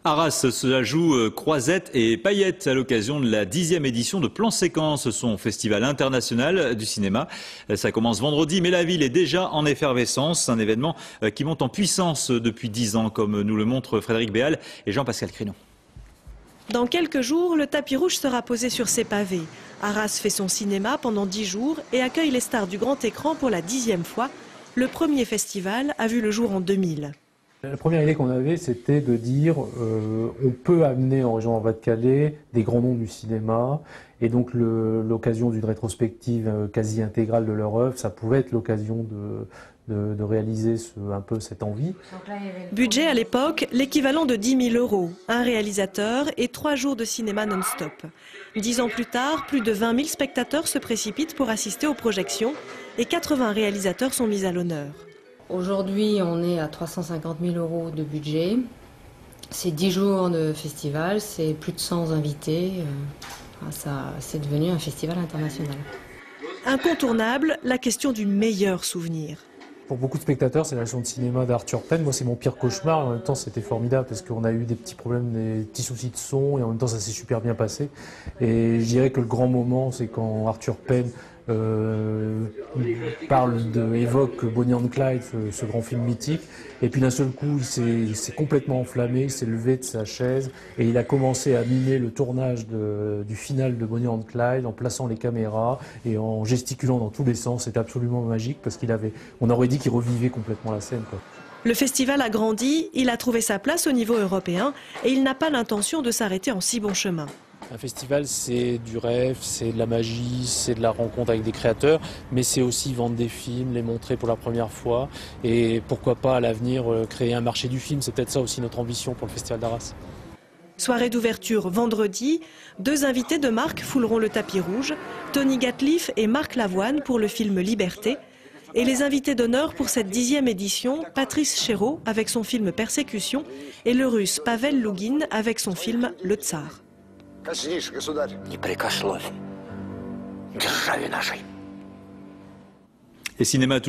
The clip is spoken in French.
Arras, cela joue croisette et paillettes à l'occasion de la 10e édition de Plan Séquence, son festival international du cinéma. Ça commence vendredi, mais la ville est déjà en effervescence. Un événement qui monte en puissance depuis 10 ans, comme nous le montrent Frédéric Béal et Jean-Pascal Crinon. Dans quelques jours, le tapis rouge sera posé sur ses pavés. Arras fait son cinéma pendant 10 jours et accueille les stars du grand écran pour la 10e fois. Le premier festival a vu le jour en 2000. La première idée qu'on avait, c'était de dire on peut amener en région Nord-Pas-de-Calais des grands noms du cinéma, et donc l'occasion d'une rétrospective quasi intégrale de leur œuvre, ça pouvait être l'occasion de réaliser un peu cette envie. Budget à l'époque, l'équivalent de 10 000 €, un réalisateur et 3 jours de cinéma non-stop. 10 ans plus tard, plus de 20 000 spectateurs se précipitent pour assister aux projections et 80 réalisateurs sont mis à l'honneur. Aujourd'hui, on est à 350 000 € de budget. C'est 10 jours de festival, c'est plus de 100 invités. C'est devenu un festival international. Incontournable, la question du meilleur souvenir. Pour beaucoup de spectateurs, c'est la leçon de cinéma d'Arthur Penn. Moi, c'est mon pire cauchemar. En même temps, c'était formidable parce qu'on a eu des petits problèmes, des petits soucis de son, et en même temps, ça s'est super bien passé. Et je dirais que le grand moment, c'est quand Arthur Penn évoque Bonnie and Clyde, ce grand film mythique, et puis d'un seul coup il s'est complètement enflammé, il s'est levé de sa chaise et il a commencé à mimer le tournage du final de Bonnie and Clyde en plaçant les caméras et en gesticulant dans tous les sens. C'était absolument magique parce on aurait dit qu'il revivait complètement la scène, quoi. Le festival a grandi, il a trouvé sa place au niveau européen et il n'a pas l'intention de s'arrêter en si bon chemin. Un festival, c'est du rêve, c'est de la magie, c'est de la rencontre avec des créateurs, mais c'est aussi vendre des films, les montrer pour la première fois, et pourquoi pas à l'avenir créer un marché du film. C'est peut-être ça aussi notre ambition pour le Festival d'Arras. Soirée d'ouverture vendredi, 2 invités de marque fouleront le tapis rouge, Tony Gatliff et Marc Lavoine pour le film Liberté. Et les invités d'honneur pour cette 10e édition, Patrice Chéreau avec son film Persécution et le russe Pavel Lougin avec son film Le Tsar. Et cinéma